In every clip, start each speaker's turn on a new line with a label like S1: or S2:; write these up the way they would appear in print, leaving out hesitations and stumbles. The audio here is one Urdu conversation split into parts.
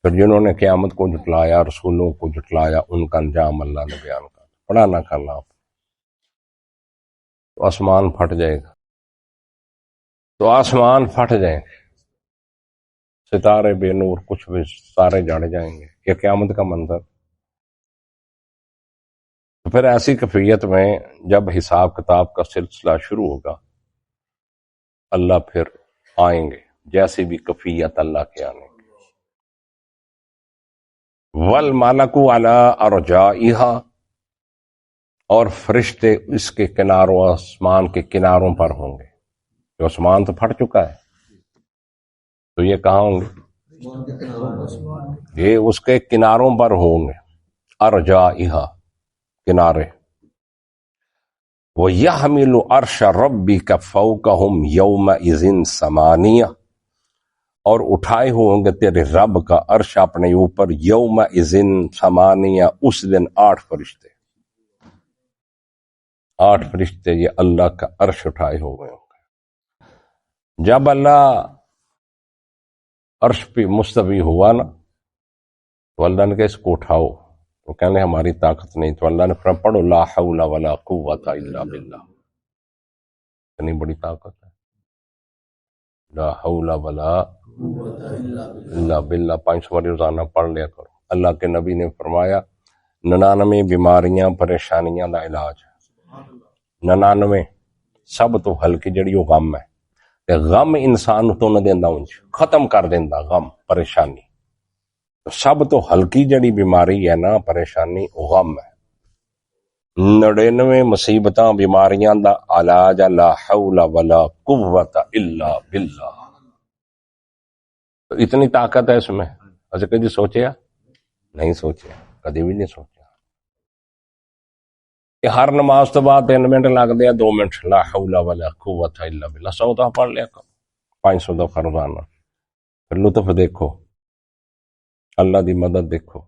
S1: پھر جنہوں نے قیامت کو جھٹلایا، رسولوں کو جھٹلایا، ان کا انجام اللہ نے بیان کر پڑھا نہ کرنا آپ تو آسمان پھٹ جائے گا، تو آسمان پھٹ جائیں گے، ستارے بے نور، کچھ بھی ستارے جڑ جائیں گے، یہ قیامت کا منظر۔ تو پھر ایسی کیفیت میں جب حساب کتاب کا سلسلہ شروع ہوگا، اللہ پھر آئیں گے جیسی بھی کیفیت اللہ کے آنے کی۔ والملک علی ارجائها، اور فرشتے اس کے کناروں، آسمان کے کناروں پر ہوں گے۔ جو آسمان تو پھٹ چکا ہے، تو یہ کہاں ہوں گے؟ یہ اس کے کناروں پر ہوں گے، ارجائها، کنارے۔ وَيَحْمِلُ عَرْشَ رَبِّكَ فَوْقَهُمْ يَوْمَئِذٍ ثَمَانِيَةٌ، اور اٹھائے ہوں گے تیرے رب کا عرش اپنے اوپر، یومئذ ثمانیہ، اس دن 8 فرشتے، 8 فرشتے یہ اللہ کا عرش اٹھائے ہوئے ہوں گے۔ جب اللہ عرش پہ مستوی ہوا نا، تو اللہ نے کہا اس کو اٹھاؤ، تو کہنے ہماری طاقت نہیں، تو اللہ نے فرمایا پڑھو لا حول ولا قوت الا باللہ، اتنی بڑی طاقت ہے، لا حول ولا الا باللہ، 500 بار روزانہ پڑھ لیا کرو۔ اللہ کے نبی نے فرمایا 99 بیماریاں پریشانیاں دا علاج ہے، 99 سب تو ہلکی جڑی وہ غم ہے، تے غم انسان تو نہ دیندا انج ختم کر دیندا غم پریشانی، تو سب تو ہلکی جڑی بیماری ہے نا پریشانی وہ غم ہے۔ 99 مصیبتاں بیماریاں دا علاج لا حول ولا قوت الا باللہ، تو اتنی طاقت ہے اس میں، اچھا کبھی سوچیا؟ نہیں سوچیا، کبھی بھی نہیں سوچیا کہ ہر نماز تو بعد 3 منٹ لگ دیا، 2 منٹ لا حول ولا قوت الا باللہ 100 دفعہ پڑھ لیا کرو، 500 دفعہ روزانہ، پھر لطف دیکھو، اللہ دی مدد دیکھو،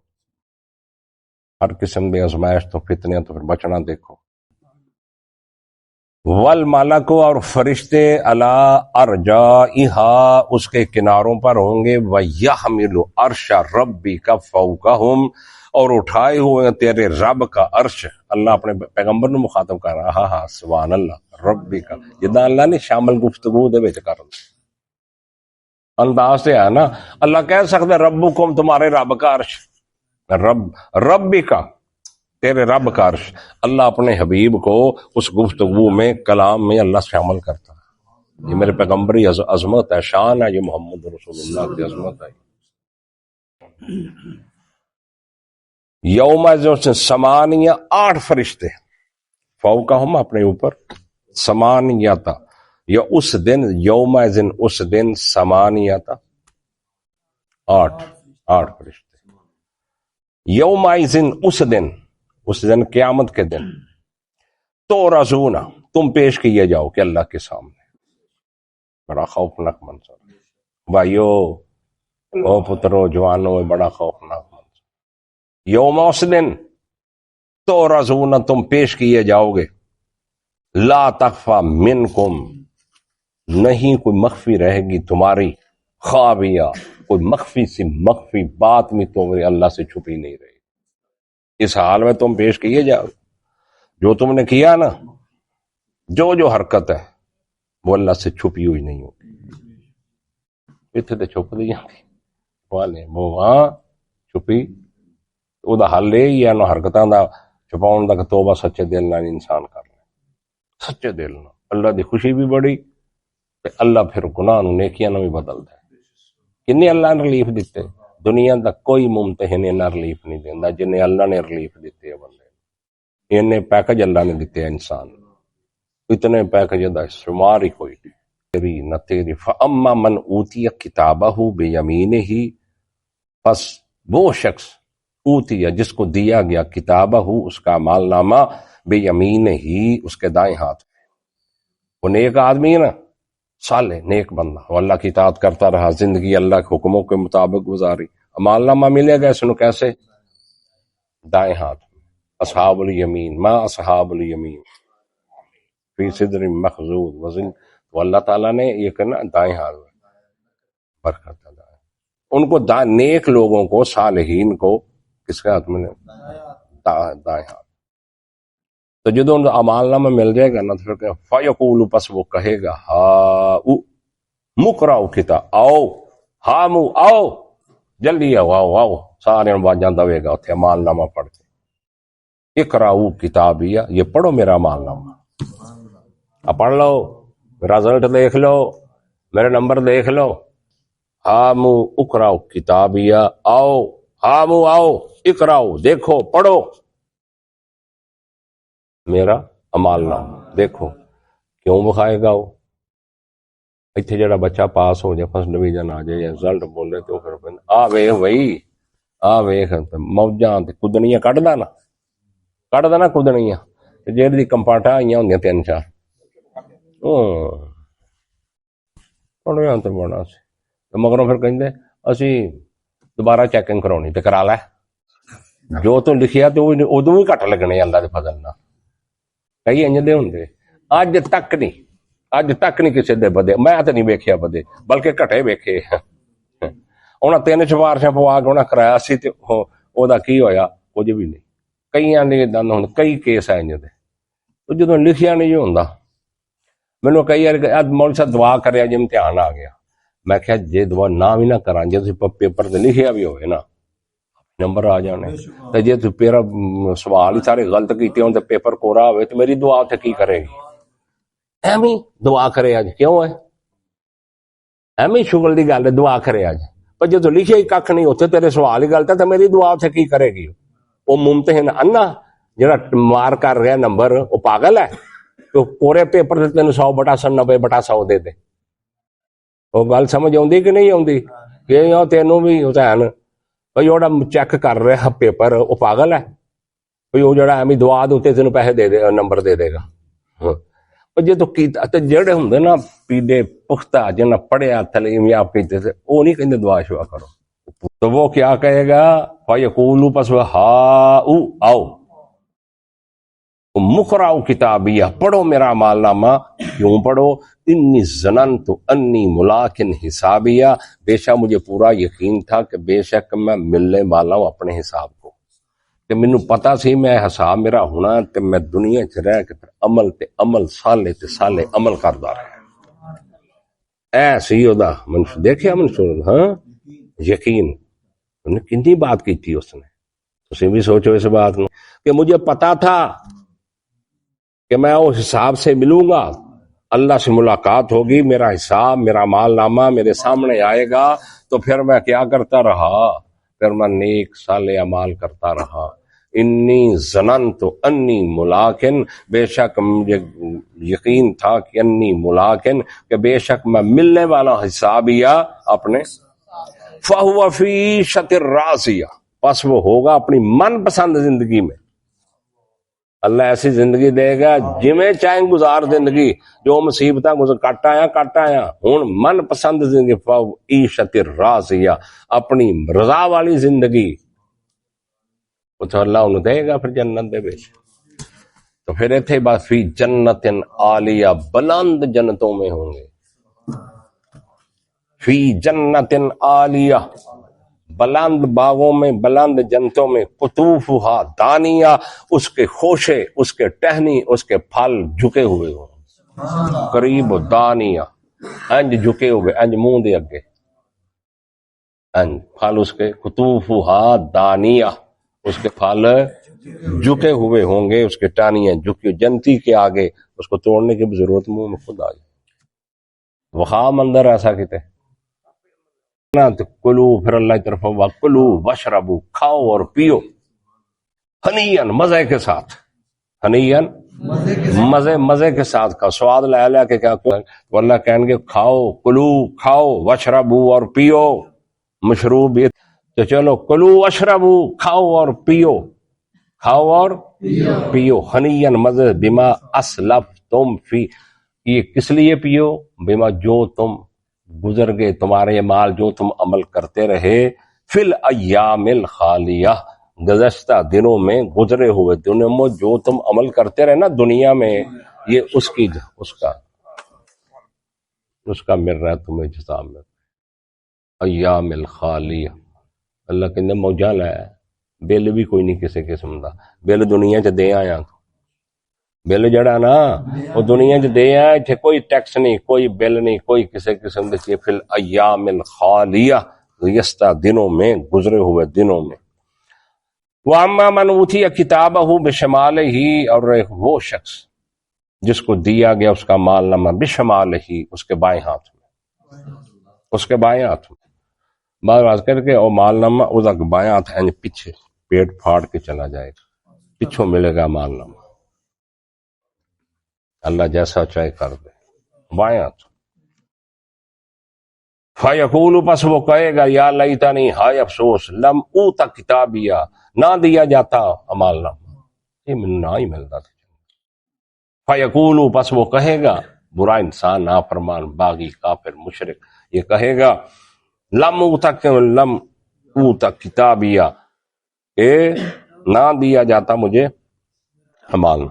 S1: ہر قسم دی آزمائش تو فتنے تو پھر بچنا دیکھو۔ والملک، اور فرشتے علی ارجائها، اس کے کناروں پر ہوں گے، وَيَحْمِلُ عَرْشَ رَبِّكَ فَوْقَهُمْ، اور اٹھائے ہوئے تیرے رب کا عرش، اللہ اپنے پیغمبر نے مخاطب کر رہا، ہاں سبحان اللہ، ربی کا جدہ اللہ نے شامل گفتگو دے وچ کر انداز سے ہے نا، اللہ کہہ سکتے ربکم، تمہارے رب کا عرش، ربی کا، تیرے رب کا عرش، اللہ اپنے حبیب کو اس گفتگو میں، کلام میں اللہ شامل کرتا ہے۔ یہ میرے پیغمبری عظمت ہے، شان ہے، یہ محمد رسول اللہ کی عظمت ہے۔ یوم ثمانیہ، 8 فرشتے، فوقہم، اپنے اوپر، ثمانیہ، یا اس دن، یوم اس دن، ثمانیہ، 8 فرشتے، یوم اس دن قیامت کے دن، تو رضونا، تم پیش کیے جاؤ کہ اللہ کے سامنے، بڑا خوفناک منظر بھائیو، او پترو جوانو، بڑا خوفناک منظر۔ یوم اس دن، تو رضونا، تم پیش کیے جاؤ گے، لا تخفى منکم، نہیں کوئی مخفی رہے گی تمہاری، خافیہ، کوئی مخفی بات میں تمہیں اللہ سے چھپی نہیں رہے گی۔ اس حال میں تم پیش کیے جاؤ، جو تم نے کیا نا، جو حرکت ہے وہ اللہ سے چھپی ہوئی نہیں ہوگی۔ اتنے تو چھپ دی جاتی والے وہ وہاں چھپی، وہ دا حل یہ ہے نا حرکتاں دا چھپاؤن دا کہ توبہ سچے دل نال انسان کر لے، سچے دل نال، اللہ دی خوشی بھی بڑی، تے اللہ پھر گناہ نو نیکیاں نو بھی بدل دے۔ کنی اللہ نے ریلیف دیتے، دنیا دا کوئی ممتحن انہاں ریلیف نہیں دیندا جنہیں اللہ نے ریلیف دیتے ہے بندے، انہیں پیکج اللہ نے دیتے ہیں انسان، اتنے پیکج دا شمار ہی کوئی نہیں، تیری نہ تیری۔ فَأَمَّا مَنْ أُوتِيَ كِتَابَهُ بِيَمِينِهِ، پس وہ شخص اوتیا جس کو دیا گیا کتابہ، اس کا اعمال نامہ، بِيَمِينِهِ، اس کے دائیں ہاتھ، وہ نیک آدمی ہے نا، صالح نیک بندہ، وہ اللہ کی اطاعت کرتا رہا، زندگی اللہ کے حکموں کے مطابق گزاری، اعمال نامہ ملے گا اس نو کیسے؟ دائیں ہاتھ، اصحاب الیمین، ما اصحاب الیمین فی صدر مخضود وزن، تو اللہ تعالیٰ نے یہ کرنا دائیں ہاتھ میں برکت ہے۔ ان کو نیک لوگوں کو، صالحین کو کس کے ہاتھ میں دائیں ہاتھ. تو جدو اعمال نامہ مل جائے گا نا تو پھر فیقول، پس وہ کہے گا ہا مقرؤ کتاب، آؤ ہامو آؤ جلدی آؤ آؤ آؤ، سارے واجاں دوے گا اتنے اعمال نامہ پڑھ کے. اقرؤ کتابیہ، یہ پڑھو میرا اعمال نامہ، اب پڑھ لو، میرا رزلٹ دیکھ لو، میرے نمبر دیکھ لو. ہامو اقرؤ کتابیہ، آؤ ہامو آؤ اقرؤ، دیکھو پڑھو میرا اعمال نامہ دیکھو. کیوں بخائے گا وہ اتنے جڑا بچہ پاس ہو جائے، فرسٹ ڈویژن آ جائے یا رزلٹ بولے تو پھر آ ویخ بھائی، آ ویخ موجاں کدنیاں کڈ دا نا کدنیاں جیڑی کمپاٹا آئی ہوں 3-4 پڑھیا تو بڑا سی، مگروں پھر کہیں اسی دوبارہ چیکنگ کرونی تے کرا لے، جو تو لکھیا تو ادو بھی گھٹ لگنے اللہ دے فضل نال. کئی انج دے ہوندے اج تک نہیں کسی دے بدے، میں تو نہیں ویکھیا بدے بلکہ گھٹے ویکھے. انہاں 3 سفارشاں پوا کے انہاں کرایا سی تے او دا کی ہویا کچھ بھی نہیں. کئیاں نے دن ہن کئی کیس آئے انج دے جدوں لکھیا نہیں ہوندا. مینوں کئی وار مول صاحب دعا کریا جی امتحان آ گیا، میں کہیا جے دعا نہ بھی نہ کراں، جے پیپر تے لکھیا بھی ہوئے نا نمبر آ جانے، تے جے تو پیرا سوال ہی سارے غلط کیتے ہون تے پیپر کورا ہوئے تو میری دعا تے کی کرے گی؟ ایویں دعا کرے اج کیوں ہے؟ ایویں شغل دی گل ہے دعا کرے اج، پر جے تو لکھیا ہی ککھ نہیں ہوتے تیرے سوال ہی غلط ہے تے میری دعا تے کی کرے گی؟ وہ ممتحن انا جڑا مار کر رہا نمبر وہ پاگل ہے؟ تو کورے پیپر تے 100/90/100 دے دے. وہ گل سمجھ آؤندی کہ نہیں آؤندی؟ کہ تینوں بھی حسین جوڑا چیک کر رہا پیپر وہ پاگل ہے؟ وہ جڑا ایویں دعا دے تینوں پیسے دے دے نمبر دے دے گا. جی تو جڑے ہوں نا پیڈے پختہ جنہیں پڑھیا تعلیم یاب کیتے تھے وہ نہیں کہتے دعا شعا کرو. تو وہ کیا کہے گا؟ فیقول، پس وہ ہا آؤ مقرؤ کتابیہ، پڑھو میرا اعمال نامہ. کیوں پڑھو؟ انی ظننت انی ملاق حسابیہ، بے شک مجھے پورا یقین تھا کہ بے شک میں ملنے والا ہوں اپنے حساب کو، کہ مینوں پتا سی میں حساب میرا ہونا تے میں دنیا چ رہ کے پھر عمل تے عمل سالے تے سالے عمل کردا رہا. اے سی دا منشور دیکھیا منشور، ہاں یقین انہیں کتنی بات کی تھی اس نے. تسی بھی سوچو اس بات نو کہ مجھے پتا تھا کہ میں اس حساب سے ملوں گا، اللہ سے ملاقات ہوگی، میرا حساب میرا مال نامہ میرے سامنے آئے گا. تو پھر میں کیا کرتا رہا؟ پھر میں نیک صالح اعمال کرتا رہا. انی ظننت انی ملاقن، بے شک مجھے یقین تھا کہ انی ملاقن، کہ بے شک میں ملنے والا حسابیہ اپنے. فہو فی عیشۃ راضیہ، پس وہ ہوگا اپنی من پسند زندگی میں. اللہ ایسی زندگی دے گا جویں چاہیں گزار زندگی، جو مصیبتاں کٹ آیا ہوں من پسند زندگی. عیشت راضیہ، اپنی رضا والی زندگی، تو اللہ انہوں دے گا پھر جنت دے وچ. تو پھر اتنے بات فی جنت عالیہ، بلند جنتوں میں ہوں گے. فی جنت عالیہ، بلند باغوں میں، بلند جنتوں میں. قطوفہا دانیہ، اس کے خوشے، اس کے ٹہنی، اس کے پھل جھکے ہوئے ہوں. قریب دانیہ، انج جھکے ہوئے، انج منہ دے اگے، انج پھل اس کے. قطوفہا دانیہ، اس کے پھل جھکے ہوئے ہوں گے، اس کے ٹہنیاں جھکی. جنتی کے آگے اس کو توڑنے کی بھی ضرورت منہ میں خود آ جائے. وخام اندر ایسا کہتے کلو، پھر اللہ کی طرف کلو وشربو، کھاؤ اور پیو. ہنیئن، مزے کے ساتھ. ہنیئن، مزے کے ساتھ کھاؤ. سواد لے کے کیا تو اللہ کہیں گے کھاؤ، کلو کھاؤ، وشربو اور پیو. مشروب یہ تو چلو کلو وشربو، کھاؤ اور پیو، کھاؤ اور پیو. ہنیئن، مزے. بما اسلف تم فی، یہ کس لیے پیو؟ بما، جو تم گزر گئے تمہارے مال، جو تم عمل کرتے رہے. فی الایام الخالیہ، گزشتہ دنوں میں، گزرے ہوئے دنوں میں جو تم عمل کرتے رہے نا دنیا میں، یہ اس کا مل رہا ہے تمہیں جزا میں. ایام الخالیہ، اللہ کہندے موجاں لے بل بھی کوئی نہیں کسی قسم دا، بل دنیا چ دے آیا، بل جڑا نا وہ دنیا چ دے آیا، اتنے کوئی ٹیکس نہیں، کوئی بل نہیں، کوئی کسی قسم کی، فی الایام الخالیہ، گزشتہ دنوں میں، گزرے ہوئے دنوں میں۔ وَأَمَّا مَنْ أُوتِيَ كِتَابَهُ بِشِمَالِهِ، اور وہ شخص جس کو دیا گیا اس کا مال نامہ بشمالہ، اس کے بائیں ہاتھ میں، اس کے بائیں ہاتھ میں، بعض بات کر کے اور مال نامہ اس کا بائیں ہاتھ ہے پیچھے پیٹ پھاڑ کے چلا جائے گا، پیچھوں ملے گا مال نامہ، اللہ جیسا چاہے کر دے، بائیں ہاتھ۔ فَيَقُولُ، پس وہ کہے گا یا لیتنی، ہائے افسوس، لم اوتا کتابیہ، نہ دیا جاتا مال نامہ، یہ من نہ ہی ملتا تھا۔ فَيَقُولُ، پس وہ کہے گا، برا انسان، نافرمان، باغی، کافر، مشرک، یہ کہے گا لم اوتا کتابیہ، کہ نہ دیا جاتا مجھے مال،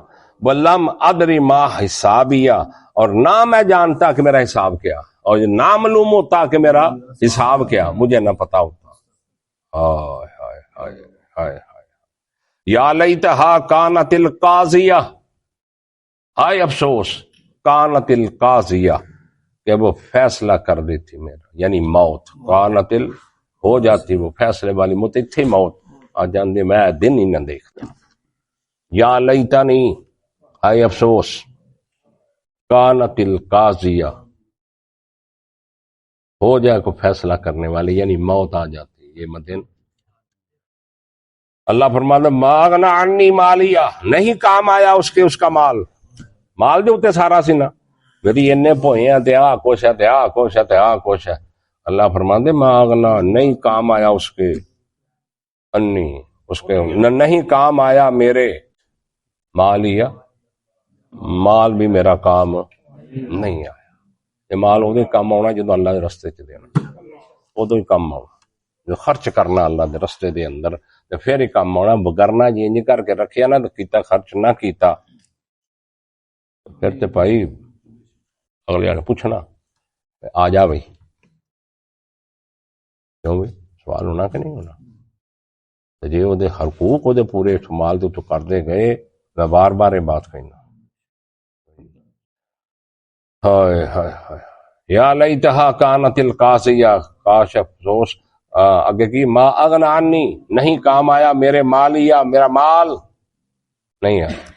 S1: وَلَمْ أَدْرِ مَا حِسَابِیہ، اور نہ میں جانتا کہ میرا حساب کیا، اور یہ نہ معلوم ہوتا کہ میرا حساب کیا، مجھے نہ پتا ہوتا۔ ہائے ہائے ہائے ہائے ہائے، یا لیتہا کانت القاضیہ، ہائے افسوس، کانت القاضیہ، کہ وہ فیصلہ کر دیتی میرا، یعنی موت، کانت ہو جاتی وہ فیصلے والی موت، اتھی موت آ جاندی، میں دن ہی نہ دیکھتا۔ یا لیتنی، ہائے افسوس، کانت القاضیہ، ہو جائے کو فیصلہ کرنے والی، یعنی موت آ جاتی، یہ مدن۔ اللہ فرماتا ما اغنی عنی مالیہ، نہیں کام آیا اس کا مال جو تے سارا سی نا، میری انے پوئیاں تے آ کچھ ہے تے آ کچھ ہے تے آ کچھ ہے، اللہ فرماندے ما اغنا، نہیں کام آیا اس کے، انی، اس کے نہیں کام آیا میرے، مالیہ، مال بھی میرا کام نہیں آیا، یہ مال ادو ہی کام آنا جدو اللہ دے رستے چ دینا، ادو ہی کام آنا، جو خرچ کرنا اللہ دے رستے دے اندر تے پھر ہی کام آنا، بگرنا جی انج کر کے رکھیا نا تو کیتا خرچ نہ کیتا، پھر تے بھائی اگلے آنے پوچھنا آ جا بھائی، کیوں بھائی سوال ہونا کہ نہیں ہونا، جی وہ حقوق وہ پورے شمال تو کرتے گئے، میں بار بار یہ بات کہنا، ہائے ہائے ہائے، یا لیتہا کانت القاضیہ، کاش افسوس، اگے کی ما اغنی عنی، نہیں کام آیا میرے مالیہ، میرا مال نہیں آیا،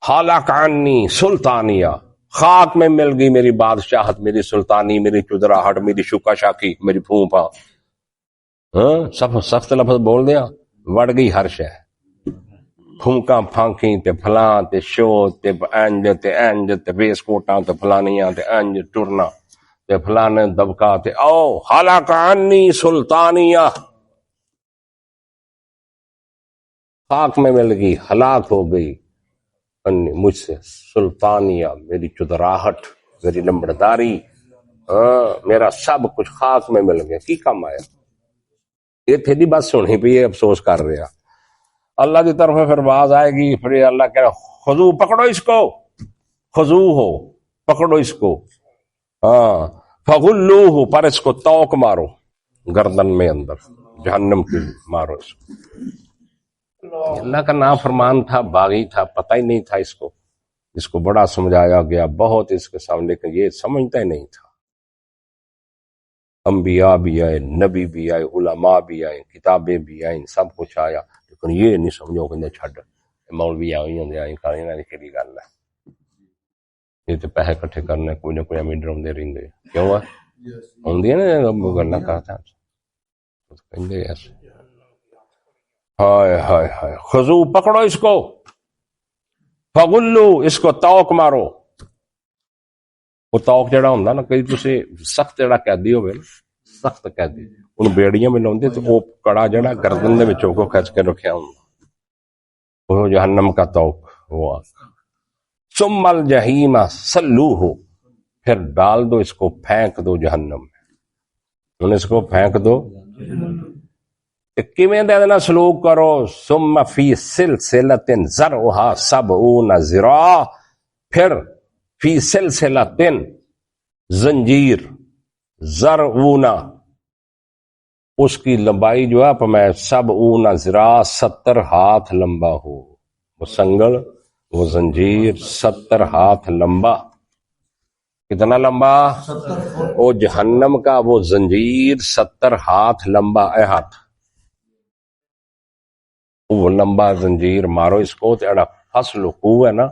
S1: ہلاک عنی سلطانیہ، خاک میں مل گئی میری بادشاہت، میری سلطانی، میری چدراہٹ، میری شکا شاکی، میری پھوپا، سب سخت لفظ بول دیا، وڑ گئی ہر شے، پھونکاں پھانکی تے فلاں تے شو تے انج تے بیسکوٹاں تے فلانیاں تے انج ٹرنا تے فلانے دبکا تے او ہلاک عنی سلطانیہ، خاک میں مل گئی، ہلاک ہو گئی مجھ سے سلطانیہ، میری چدراہٹ، میری نمبرداری، میرا سب کچھ خاک میں مل گیا، کی کام آیا، یہ تھے دی بات سنی پہ یہ افسوس کر رہا، اللہ کی طرف پھر باز آئے گی، پھر اللہ کہہ رہا خذو، پکڑو اس کو، خذو ہو، پکڑو اس کو، فغلوہ، پر اس کو توق مارو، گردن میں اندر جہنم کی مارو اس کو، اللہ کا نافرمان تھا، باغی تھا، پتہ ہی نہیں تھا اس کو بڑا سمجھایا گیا بہت اس کے سامنے، لیکن یہ سمجھتا ہی نہیں تھا، انبیاء بھی آئے، نبی بھی آئے، علماء بھی آئے، کتابیں بھی آئیں، سب کچھ آیا، لیکن یہ نہیں سمجھو کہ چھڈ مولوی آئی کہڑی گل ہے، یہ تو پیسے کٹھے کرنے، کوئی نہ کوئی امی ڈراؤندے رہندے، کیوں آندی نا گلاں کرتا کہندے ایسے، ہائے ہائے ہائے، خذو، پکڑو اس کو، فغلو، اس کو توق مارو، وہ توق جڑا ہوندا نا، کئی تسی سخت جڑا قیدی ہوئے نا، سخت قیدی ان بیڑیاں میں لاؤندے تے وہ کڑا جڑا گردن دے وچوں کو کھچ کے رکھیا ہوندا، وہ جہنم کا توق، وہ ثم الجحیم صلوہ، پھر ڈال دو اس کو، پھینک دو جہنم میں، ان اس کو پھینک دو، کیویں دے دینا سلوک کرو، ثم فی سلسلۃ ذرعھا 70 ذراع، پھر فی سلسلۃ زنجیر، ذرعونا اس کی لمبائی جو ہے میں 70 ذراع 70 ہاتھ لمبا ہو. وہ سنگل وہ زنجیر 70 ہاتھ لمبا. کتنا لمبا؟ وہ جہنم کا وہ زنجیر 70 ہاتھ لمبا. اے ہاتھ وہ لمبا زنجیر مارو اس کو، تیرا فصل کو ہے نا،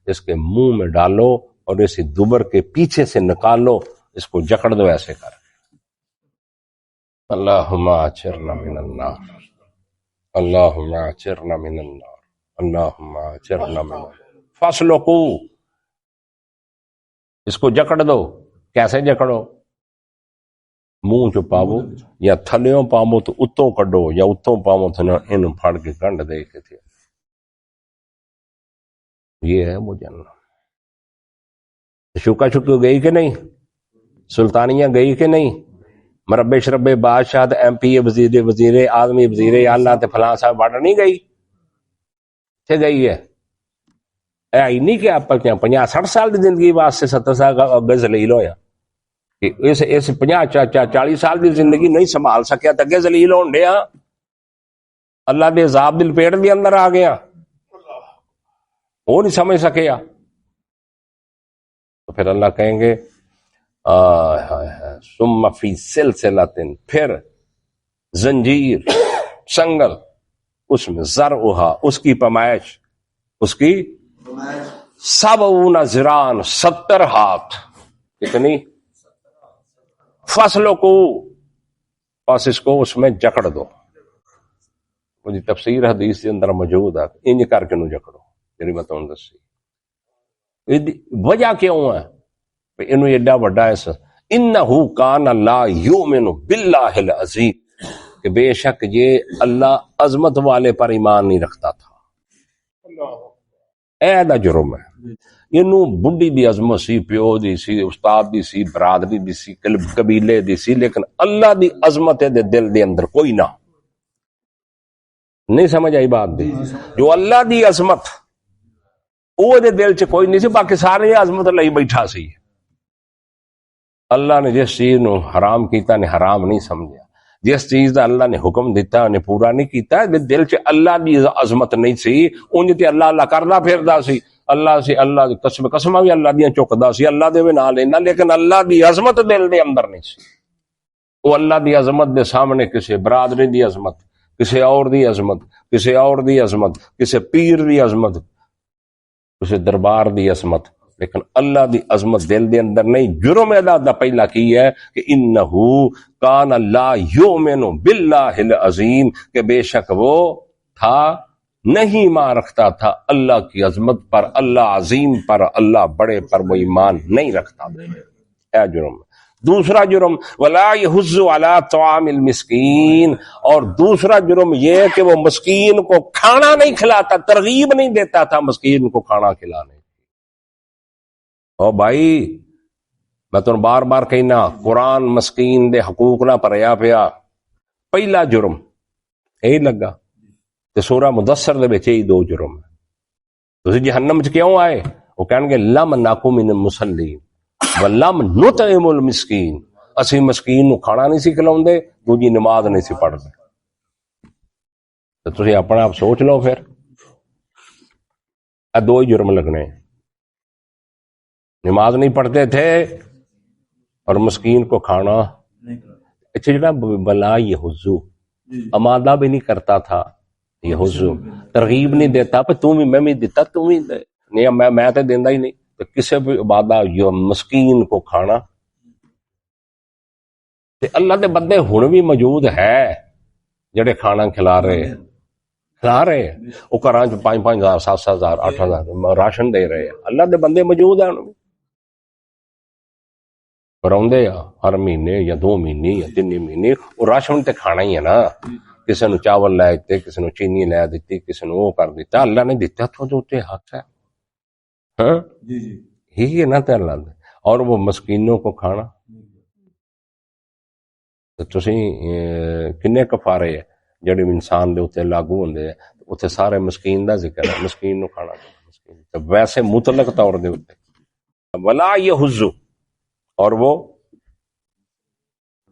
S1: اس کے منہ میں ڈالو اور اسی دوبر کے پیچھے سے نکالو، اس کو جکڑ دو ایسے کر. اللہم اجرنا من النار، اللہم اجرنا من النار، اللہم اجرنا من النار. فصل کو اس کو جکڑ دو. کیسے جکڑو؟ منہ چ پاو یا تھلیوں پاو تو اتوں کڈو، یا اتوں پاو تو ان پھڑ کے کنڈ دے کے تھے. یہ ہے وہ جنم. شکا شکو گئی کہ نہیں؟ سلطانیہ گئی کہ نہیں؟ مربے شربے بادشاہ ایم پی وزیر آدمی وزیر اعلیٰ تے فلاں صاحب بڑھ نہیں گئی تھے گئی ہے. اے نہیں کہ آپ 50-60 سال کی زندگی واسطے 70 سال اگے ذلیل ہویا. اس 50-40 سال کی زندگی نہیں سنبھال سکیا تو اگے ذلیل ہون ڈیا. اللہ دے عذاب دل پیڑ دے اندر آ گیا، وہ نہیں سمجھ سکیا. تو پھر اللہ کہیں گے ثم فی سلسلۃ، پھر زنجیر سنگل، اس میں ذرعھا اس کی پیمائش، اس کی 70 ذراع 70 ہاتھ. کتنی؟ فصلوں کو بس اس کو اس میں جکڑ دو. مجھے تفسیر حدیث کے اندر موجود ہے، انج کر کے نو جکڑو جی میں تمہیں دسی. وجہ کیوں ہے انہوں ایڈا وڈا ہے؟ انہو کان لا یؤمن باللہ العظیم، کہ بے شک یہ اللہ عظمت والے پر ایمان نہیں رکھتا تھا. اے دا جرم ہے. انہوں بڈی دی عظمت سی، پیو دی سی، استاد دی سی، برادری دی سی، قبیلے دی سی، لیکن اللہ دی عظمت دے دل دے اندر کوئی نہ. نہیں سمجھ آئی بات دی؟ جو اللہ دی عظمت وہ دے دل چ کوئی نہیں سی، باقی سارے عظمت لئی بیٹھا سی. اللہ نے جس چیز نو حرام کیتا نے حرام نہیں سمجھا، جس چیز دا اللہ نے حکم دیتا نے پورا نہیں کیتا. دل چ اللہ دی عظمت نہیں سی، انج تے اللہ اللہ کردا پھردا سی. اللہ سی اللہ دی قسم بھی اللہ دیاں چکدا سی، اللہ دے بھی نال لینا، لیکن اللہ دی عظمت دل دے اندر نہیں سی. وہ اللہ دی عظمت دے سامنے کسی برادری دی عظمت، کسی اور دی عظمت، کسی اور دی عظمت، کسی پیر دی عظمت، کسی دربار دی عظمت، لیکن اللہ دی عظمت دل دے اندر نہیں. جرم ادا دا پہلا کی ہے کہ انہو کان لا یؤمن باللہ العظیم، کہ بے شک وہ تھا نہیں ایمان رکھتا تھا اللہ کی عظمت پر، اللہ عظیم پر، اللہ بڑے پر وہ ایمان نہیں رکھتا تھا. اے جرم. دوسرا جرم ولا یحض علی طعام المسکین، اور دوسرا جرم یہ ہے کہ وہ مسکین کو کھانا نہیں کھلاتا، ترغیب نہیں دیتا تھا مسکین کو کھانا کھلانے. او بھائی میں تو بار بار کہنا، قرآن مسکین دے حقوق نہ پریا پیا. پہلا جرم یہی لگا تے سورہ مدثر دے وچ یہی 2 جرم ہے. تسی جہنم وچ کیوں آئے؟ وہ کہن گے لم نکو من المصلین ولم نطعم المسکین، اسی مسکین نو کھانا نہیں سی کھلاوندے، دوجی نماز نہیں سی پڑھدے. تو تسی اپنا آپ سوچ لو پھر اے 2 ہی جرم لگنے. نماز نہیں پڑھتے تھے اور مسکین کو کھانا. اچھا جڑا بلا یہ حضو امادہ بھی نہیں کرتا تھا، یہ حضو ترغیب نہیں دیتا پہ تم بھی میں بھی دیتا، تم ہی دے نہیں، میں تو دینا ہی نہیں. تو کسی بھی عبادہ یہ مسکین کو کھانا. تے اللہ دے بندے ہن بھی موجود ہے جڑے کھانا کھلا رہے وہ گھراں چ 5,000 7,000 8,000 راشن دے رہے ہیں. اللہ دے بندے موجود ہیں پر آدھے ہر مہینے یا 2 مہینے یا 3 مہینے وہ راشن تے کھانا ہی ہے نا. کسی نو چاول لے دیتے، کسی نو چینی لے دیتی، کسی نو وہ کر دیتا. اللہ نے دیتا تو حق ہے. ہاں یہی ہے نا تے اللہ دے. اور وہ مسکینوں کو کھانا. تو تسی کنے کفارے ہے جڑے انسان دے اوتے لاگو ہوندے ہیں، اوتھے سارے مسکین دا ذکر ہے، مسکین نو کھانا. تو ویسے مطلق طور دے اوتے ولا یحض، اور وہ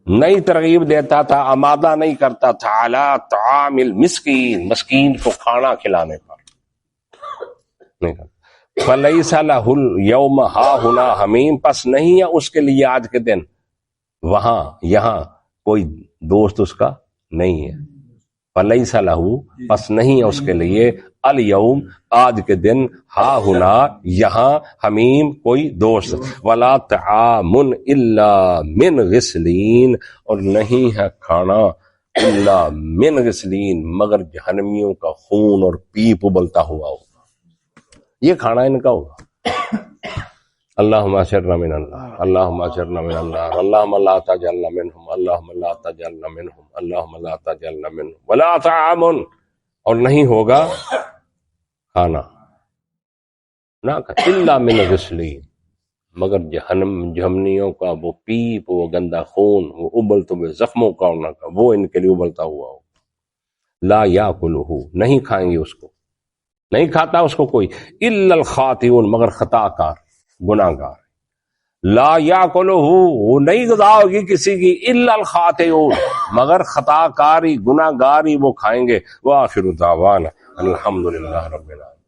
S1: نہیں ترغیب دیتا تھا، آمادہ نہیں کرتا تھا علی طعام المسکین، مسکین کو کھانا کھلانے پر نہیں کرتا۔ فلیس لہ الیوم ہاہنا حمیم، پس نہیں ہے اس کے لیے آج کے دن وہاں یہاں کوئی دوست اس کا نہیں ہے۔ فلیس لہ، پس نہیں ہے اس کے لیے الیوم آج کے دن ہاہنا یہاں حمیم کوئی دوست، ولا طعام الا من غسلین، اور نہیں ہے کھانا الا من غسلین مگر جہنمیوں کا خون اور پیپ ابلتا ہوا ہوگا، یہ کھانا ان کا ہوگا۔ اللہم اجرنا من النار، اللہم اجرنا من النار، اللہم لا تجعلنا منہم، اللہم لا تجعلنا منہم، اللہم لا تجعلنا منہم، ولا طعام، اور نہیں ہوگا کھانا نہ الا من غسلین مگر جہنمیوں کا وہ پیپ، وہ گندا خون، وہ ابلتے ہوئے زخموں کا ہونا کا، وہ ان کے لیے ابلتا ہوا ہوگا۔ لا یاکلہ، نہیں کھائیں گے اس کو، نہیں کھاتا اس کو کوئی، الا الخاطئون مگر خطا کار، گناہ گار۔ لا یاکلہ، وہ نہیں غذا ہوگی کسی کی، الا الخاطئون مگر خطا کاری، گناہ گاری وہ کھائیں گے۔ وآخر دعوانا الحمدللہ رب العالمین۔